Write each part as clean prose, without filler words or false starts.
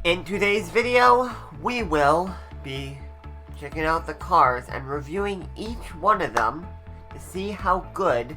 In today's video, we will be checking out the cars and reviewing each one of them to see how good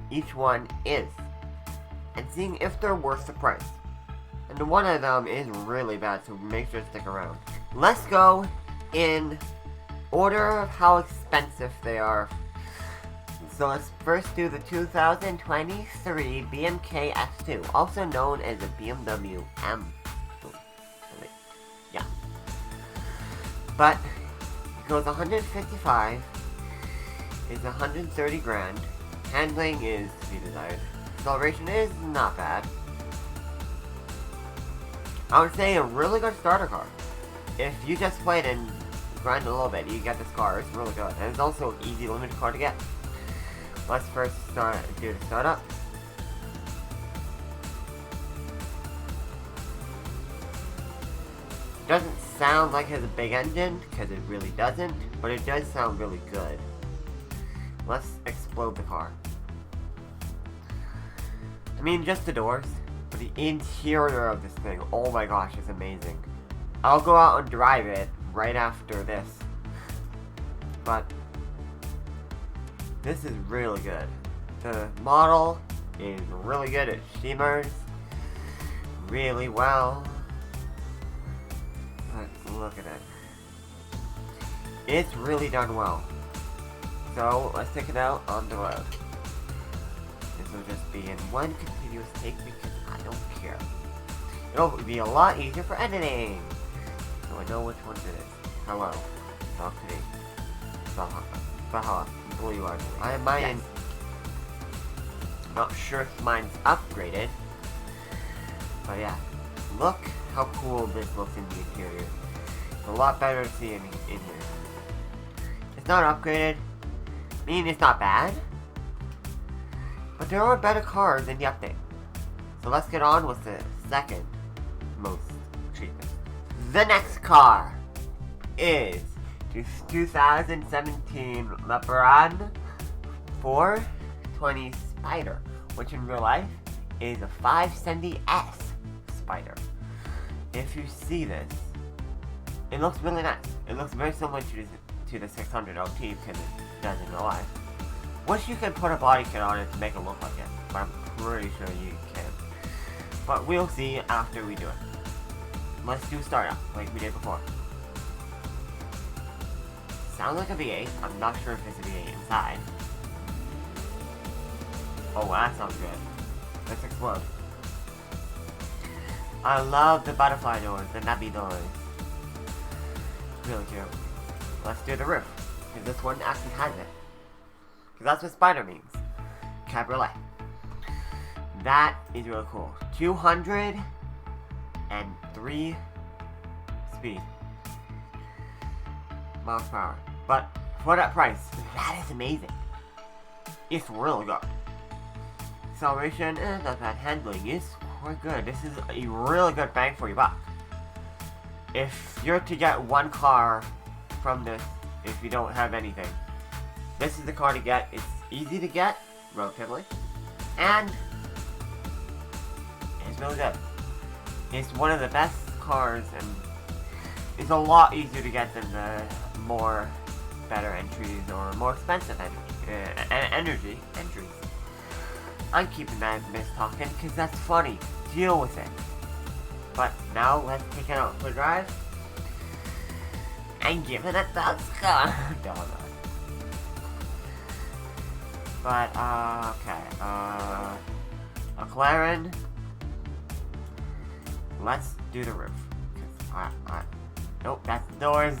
each one is, and seeing if they're worth the price. And one of them is really bad, so make sure to stick around. Let's go in order of how expensive they are. So let's first do the 2023 BMK S2, also known as a BMW M. Yeah. But it goes 155, is 130 grand. Handling is to be desired. Acceleration is not bad. I would say a really good starter car. If you just played and grind a little bit, you get this car. It's really good. And it's also an easy limited car to get. Let's first do the startup. Doesn't sound like it has a big engine, because it really doesn't, but it does sound really good. Let's explode the car. I mean, just the doors, but the interior of this thing, oh my gosh, is amazing. I'll go out and drive it right after this, but this is really good. The model is really good. It shimmers really well. But look at it. It's really done well. So let's take it out on the road. This will just be in one continuous take because I don't care. It'll be a lot easier for editing. So I know which one it is. Hello. Talk to me. Baha. Blue eyes. I have mine. Yes. Not sure if mine's upgraded. But yeah. Look how cool this looks in the interior. It's a lot better to see in here. It's not upgraded. I mean, it's not bad. But there are better cars in the update. So let's get on with the second most cheapest. The next car is 2017 LeBaron 420 Spider, which in real life is a 570S Spider. If you see this, it looks really nice. It looks very similar to the 600 LT because it does in real life. Wish you could put a body kit on it to make it look like it, but I'm pretty sure you can. But we'll see after we do it. Let's do startup like we did before. Sounds like a V8. I'm not sure if it's a V8 inside. Oh, that sounds good. Let's explode. I love the butterfly doors, the nappy doors. Really cute. Let's do the roof, because this one actually has it. Because that's what spider means. Cabriolet. That is really cool. 203 speed. Miles per hour. But for that price, that is amazing. It's really good. Acceleration, not bad. Handling is quite good. This is a really good bang for your buck. If you're to get one car from this, if you don't have anything, this is the car to get. It's easy to get, relatively, and it's really good. It's one of the best cars, and it's a lot easier to get than the more better entries or more expensive entries. I'm keeping that mis-talking because that's funny. Deal with it. But now let's take it out for a drive and give it a thumbs up. But okay. A McLaren. Let's do the roof. Nope, that's the doors.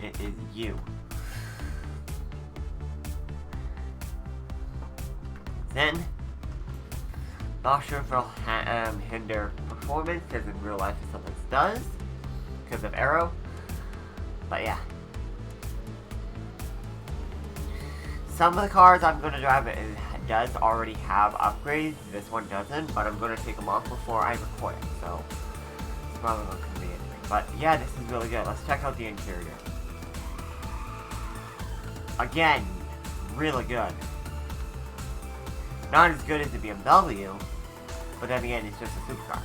It is you. Then, not sure if it'll hinder performance, because in real life it sometimes does, because of aero. But yeah. Some of the cars I'm going to drive does already have upgrades. This one doesn't, but I'm going to take them off before I record it, so it's probably not going to be anything. But yeah, this is really good. Let's check out the interior. Again, really good. Not as good as the BMW, but then again, it's just a supercar.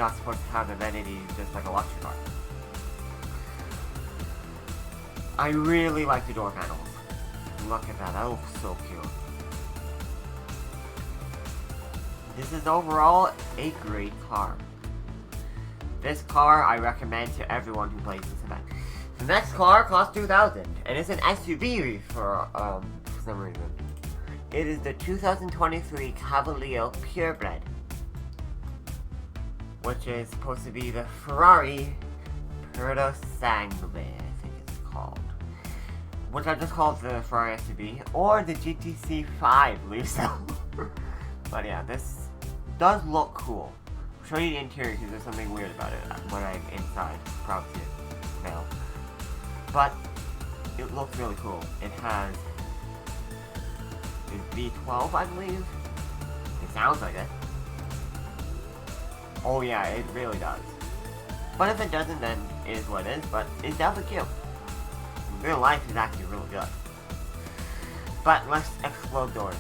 not supposed to have amenities just like a luxury car. I really like the door panels. Look at that looks so cute. This is overall a great car. This car I recommend to everyone who plays this event. The next car costs $2,000 and it's an SUV for some reason. It is the 2023 Cavalier Purebred, which is supposed to be the Ferrari Sangue, I think it's called. Which I just called the Ferrari SUV, or the GTC5 Lisa. But yeah, this does look cool. I'll show you the interior because there's something weird about it when I'm inside. Probably see it now. But it looks really cool. It has a V12, I believe. It sounds like it. Oh yeah, it really does. But if it doesn't, then it is what it is. But it's definitely cute. In real life, it's actually really good. But let's explode doors.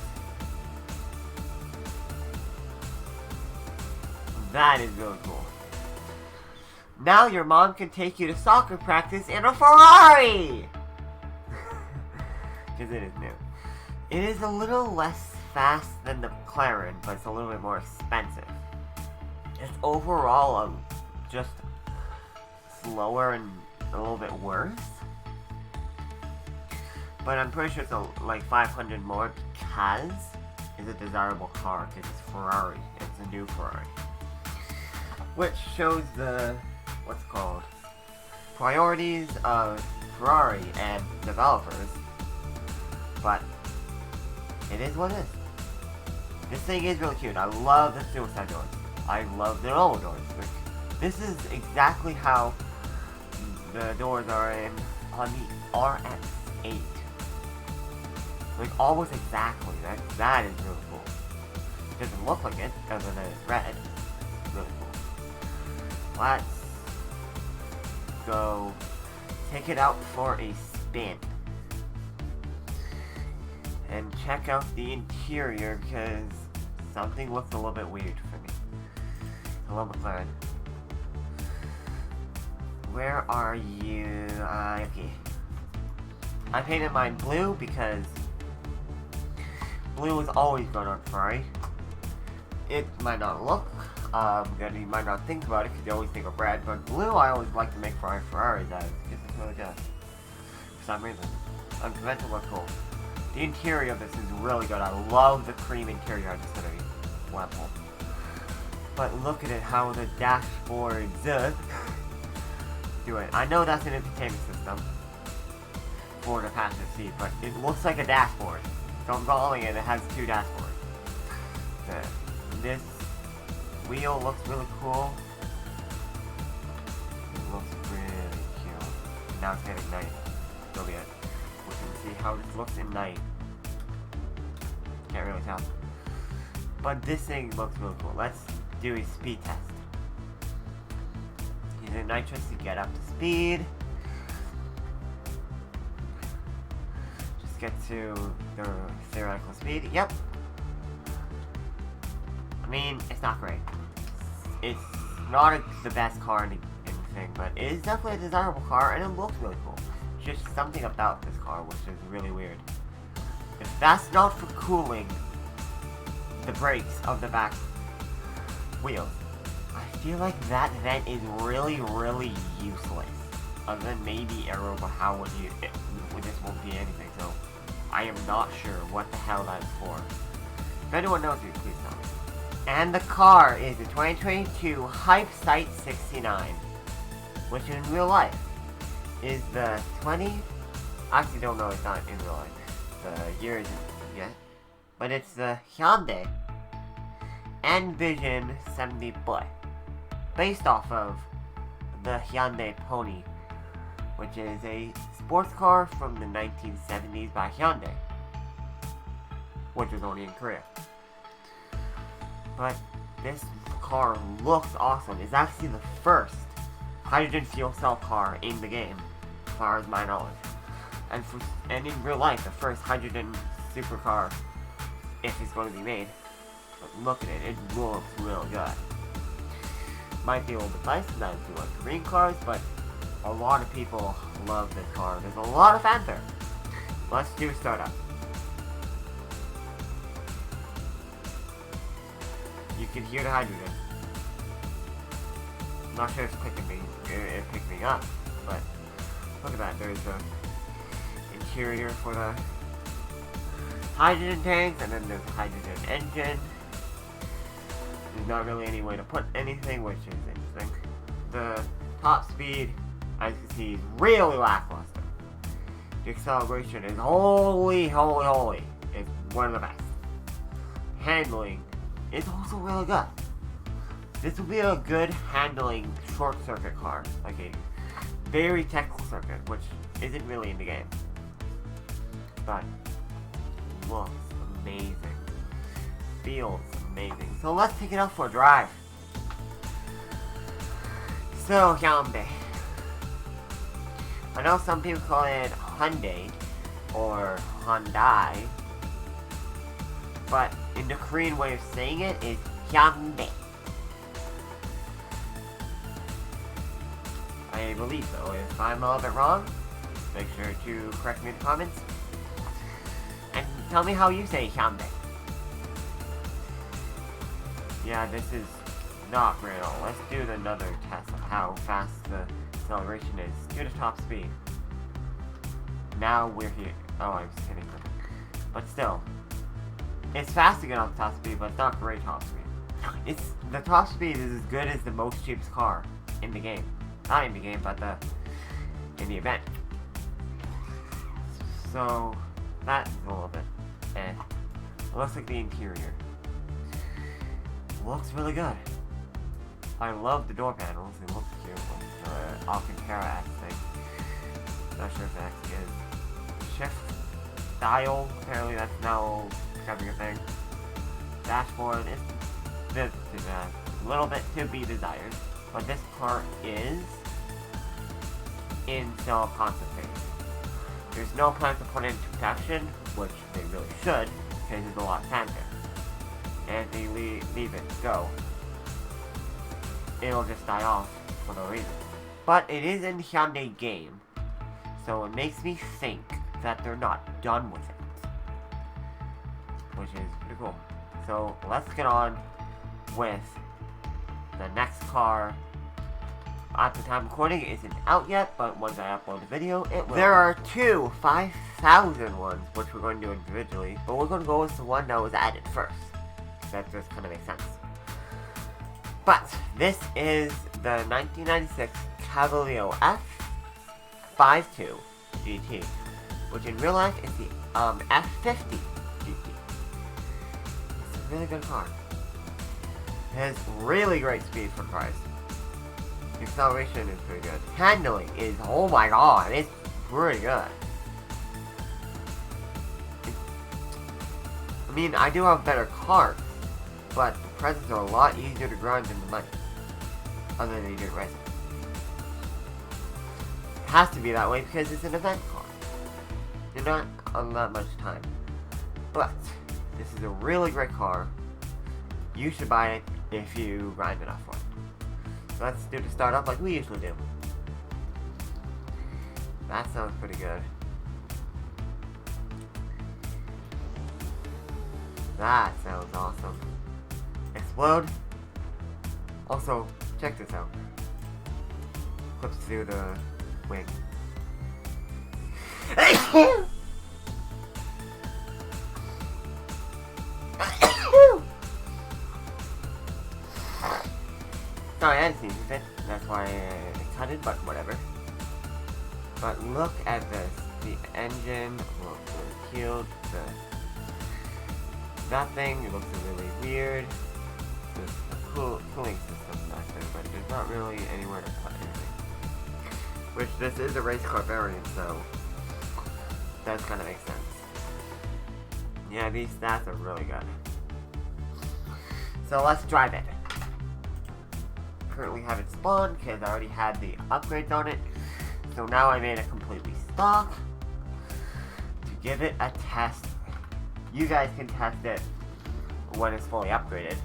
That is really cool. Now your mom can take you to soccer practice in a Ferrari! Because it is new. It is a little less fast than the McLaren, but it's a little bit more expensive. It's overall just slower and a little bit worse. But I'm pretty sure it's like 500 more because it's a desirable car because it's Ferrari. It's a new Ferrari. Which shows the, what's it called, priorities of Ferrari and developers. But it is what it is. This thing is really cute. I love the suicide doors. I love the normal doors. This is exactly how the doors are on the RX-8. Like almost exactly. That is really cool. It doesn't look like it, other than it's red. It's really cool. Let's go take it out for a spin. And check out the interior because something looks a little bit weird for me. Hello, McLaren. Where are you? Okay. I painted mine blue because blue is always good on Ferrari. It might not look good, you might not think about it because you always think of red, but blue I always like to make Ferraris out of because it's really good. For some reason. Unconventional but cool. The interior of this is really good. I love the cream interior. I just did a level. But look at it, how the dashboards do it. I know that's an entertainment system for the passenger seat, but it looks like a dashboard. So I'm calling it, it has two dashboards. This wheel looks really cool. It looks really cute. Now it's getting night. So be it. We can see how this looks at night. Can't really tell. But this thing looks really cool. Let's do a speed test. Using nitrous to get up to speed. Just get to the theoretical speed. Yep. I mean, it's not great. It's not the best car in the thing, but it is definitely a desirable car and it looks really cool. Just something about this car which is really weird. If that's not for cooling the brakes of the back wheels, I feel like that vent is really, really useless. Other than maybe aero, but how would you, this won't be anything, so I am not sure what the hell that is for. If anyone knows me, please tell me. And the car is a 2022 Hype Site 69, which in real life is the I actually don't know, it's not in real life. The year isn't yet. But it's the Hyundai Envision 70 Boy. Based off of the Hyundai Pony, which is a sports car from the 1970s by Hyundai. Which was only in Korea. But this car looks awesome. It's actually the first hydrogen fuel cell car in the game, as far as my knowledge. And in real life, the first hydrogen supercar, if it's going to be made. But look at it, it looks real good. might be a little bit nice, and I do like green cars, but a lot of people love this car. There's a lot of fanfare. Let's do startup. You can hear the hydrogen. I'm not sure if it's picking me up, but look at that. There's the interior for the hydrogen tanks, and then there's the hydrogen engine. There's not really any way to put anything, which is interesting. The top speed, as you can see, is really lackluster. The acceleration is holy. It's one of the best. Handling is also really good. This will be a good handling short circuit car, like a very technical circuit, which isn't really in the game. But looks amazing. Feels amazing. So let's take it out for a drive. So, Hyundai. I know some people call it Hyundai or Hyundai, but in the Korean way of saying it is Hyundai. I believe so. If I'm a little bit wrong, make sure to correct me in the comments. And tell me how you say Hyundai. Yeah, this is not real. Let's do another test of how fast the acceleration is. Do the top speed. Now we're here. Oh, I'm just kidding. But still, it's fast to get on top speed, but it's not great top speed. The top speed is as good as the most cheapest car in the game. Not in the game, but in the event. So that's a little bit eh. It looks like the interior. Looks really good. I love the door panels. They look cute. Like the Alcantara thing. Not sure if that actually is. Shift dial. Apparently that's now becoming a thing. Dashboard. This is a little bit to be desired. But this car is in still concept phase. There's no plan to put it into production, which they really should, because there's a lot of fanfare. And if they leave it go, it'll just die off for no reason. But it is in the Hyundai game, so it makes me think that they're not done with it, which is pretty cool. So let's get on with the next car. At the time of recording, it isn't out yet, but once I upload the video, it will. There are two 5,000 ones, which we're going to do individually, but we're going to go with the one that was added first. That just kind of makes sense. But this is the 1996 Cavalier F52 GT, which in real life is the F50 GT. It's a really good car. It has really great speed for the price. The acceleration is pretty good. Handling is, oh my god, it's pretty good. I mean, I do have better cars, but the presents are a lot easier to grind than the money. Other than you do racing. It has to be that way because it's an event car. You're not on that much time. But, this is a really great car. You should buy it if you grind enough for it. So let's do the startup like we usually do. That sounds pretty good. That sounds awesome. Explode. Also, check this out. Clips through the wing. Sorry, I didn't sneeze with it. That's why I cut it, but whatever. But look at this. The engine looks really cute. That thing, it looks really weird. There's a cooling system back there, but there's not really anywhere to put anything. Which, this is a race car variant, so that kind of makes sense. Yeah, these stats are really good. So let's drive it. Currently have it spawned because I already had the upgrades on it. So now I made it completely stock to give it a test. You guys can test it when it's fully upgraded.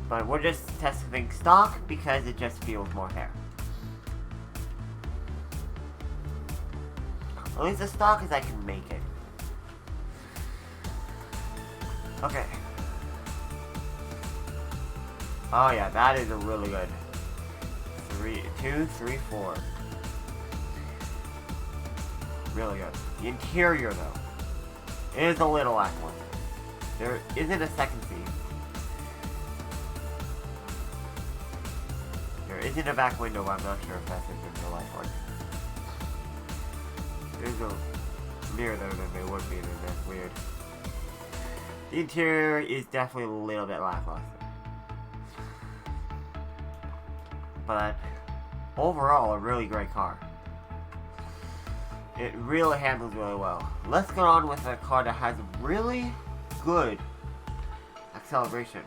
But we're just testing stock because it just feels more fair. At least as stock as I can make it. Okay. Oh yeah, that is a really good 2, 3, 4. Really good. The interior though is a little lackluster. There isn't a second seat. There isn't a back window, but I'm not sure if that's in real life one. There's a mirror there than there would be, and that's weird. The interior is definitely a little bit lackluster. But overall, a really great car. It really handles really well. Let's get on with a car that has really good acceleration.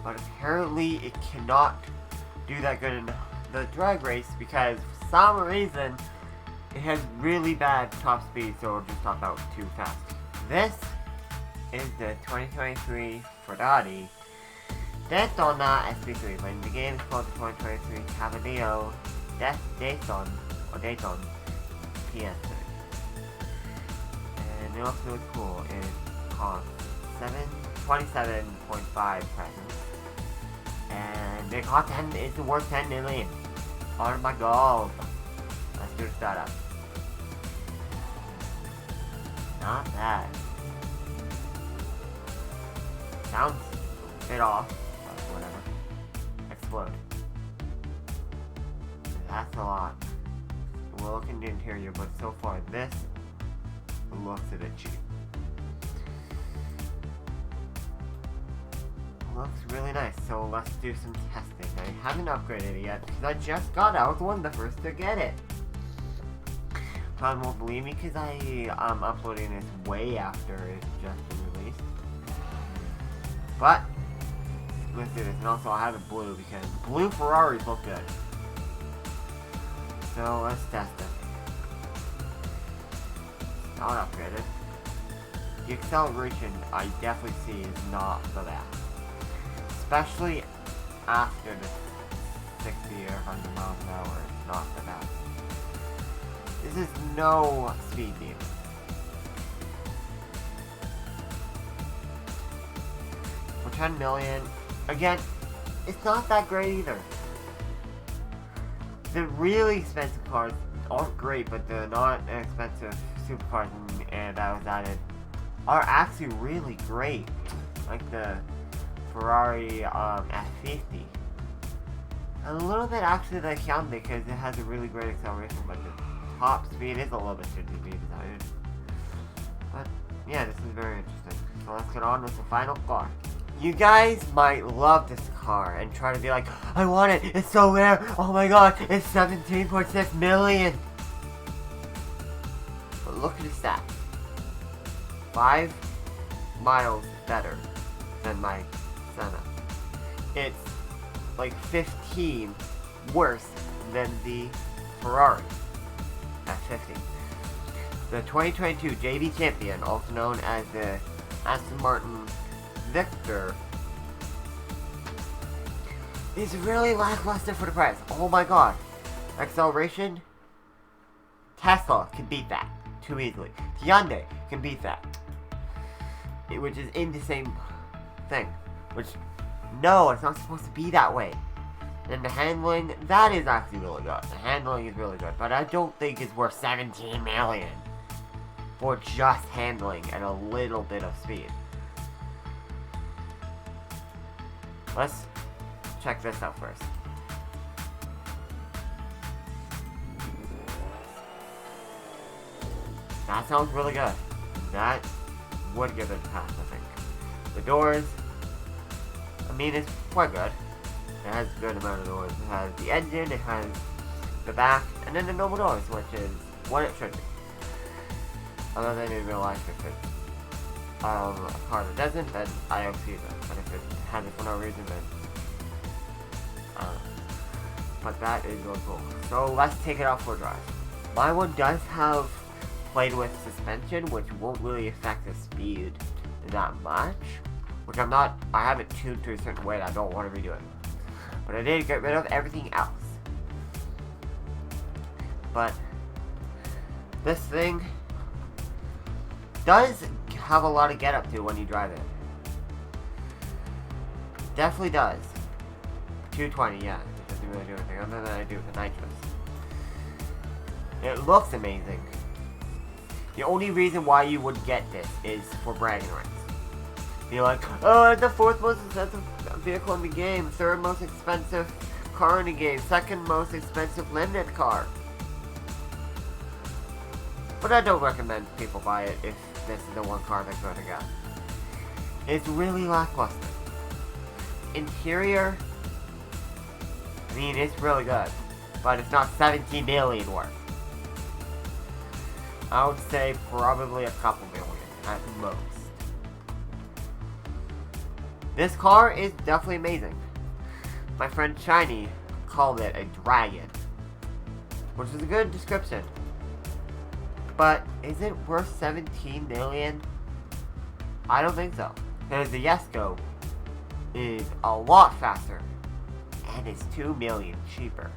But apparently it cannot do that good in the drag race because for some reason it has really bad top speed, so we'll just top out too fast. This is the 2023 Bugatti Daytona SP3, but in the game it's called the 2023 Cavalino Dayton PS3. And it looks really cool. It costs $27.5 presents. And it costs it's worth 10 million. Oh my god. Let's do the startup. Not bad. Sounds a bit off, but whatever. Explode. That's a lot. We'll look in the interior, but so far this looks a bit cheap. Looks really nice, so let's do some testing. I haven't upgraded it yet because I just got it. I was one of the first to get it. Probably won't believe me because I'm uploading this way after it's just been released. But let's do this, and also I have a blue because blue Ferraris look good. So let's test it. Not upgraded. The acceleration I definitely see is not the best. Especially after the 60 or 100 miles an hour, it's not the best. This is no speed demon. For 10 million, again, it's not that great either. The really expensive cars aren't great, but the not expensive supercars and that was added are actually really great. Like the Ferrari F50. A little bit actually the Hyundai because it has a really great acceleration, but the top speed is a little bit to be desired. But yeah, this is very interesting. So let's get on with the final car. You guys might love this car and try to be like, I want it, it's so rare, oh my god, it's 17.6 million. But look at the stats. 5 miles better than my Senna. It's like 15 worse than the Ferrari F50. The 2022 JB Champion, also known as the Aston Martin Victor, is really lackluster for the price. Oh my god. Acceleration? Tesla can beat that too easily. Hyundai can beat that. Which is in the same thing. Which, no, it's not supposed to be that way. And the handling, that is actually really good. The handling is really good, but I don't think it's worth 17 million for just handling and a little bit of speed. Let's check this out first. That sounds really good. That would give it a pass, I think. The doors, I mean, it's quite good. It has a good amount of doors. It has the engine, it has the back, and then the normal doors, which is what it should be. Other than in real life, if it's a car that doesn't, then I don't see them. But if it has it for no reason, then but that is really cool. So let's take it out for a drive. My one does have played with suspension, which won't really affect the speed that much. which I haven't tuned to a certain way that I don't want to redo it. But I did get rid of everything else. But this thing does have a lot of get up to when you drive it. Definitely does. 220, yeah. It doesn't really do anything other than I do with the nitrous. It looks amazing. The only reason why you would get this is for bragging rights. You're like, oh, it's the 4th most expensive vehicle in the game, 3rd most expensive car in the game, 2nd most expensive limited car. But I don't recommend people buy it if this is the one car they're going to get. It's really lackluster. Interior, I mean, it's really good, but it's not 17 million worth. I would say probably a couple million at most. This car is definitely amazing. My friend Shiny called it a dragon, which is a good description. But is it worth 17 million? I don't think so. Because the Yesco is a lot faster, and it's 2 million cheaper.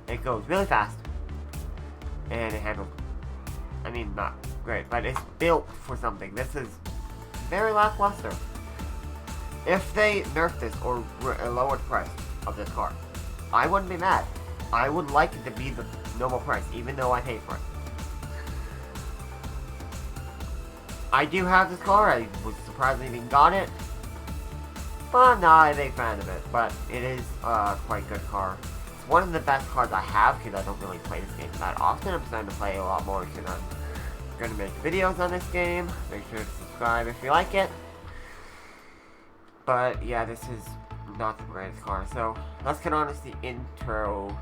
It goes really fast, and it handles, I mean, not great, but it's built for something. This is very lackluster. If they nerfed this or lowered the price of this car, I wouldn't be mad. I would like it to be the normal price, even though I paid for it. I do have this car. I was surprised I even got it, but I'm not a big fan of it. But it is a quite good car. It's one of the best cars I have because I don't really play this game that often. I'm starting to play a lot more because I'm going to make videos on this game. Make sure to subscribe if you like it. But yeah, this is not the greatest car. So let's get on to the intro,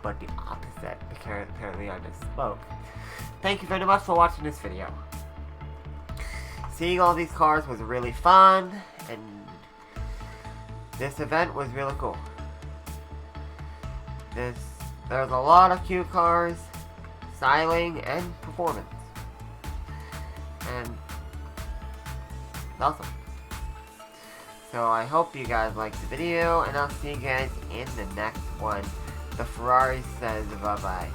but the opposite, because apparently I just spoke. Thank you very much for watching this video. Seeing all these cars was really fun, and this event was really cool. There's a lot of cute cars, styling, and performance. And awesome. So I hope you guys liked the video, and I'll see you guys in the next one. The Ferrari says bye-bye.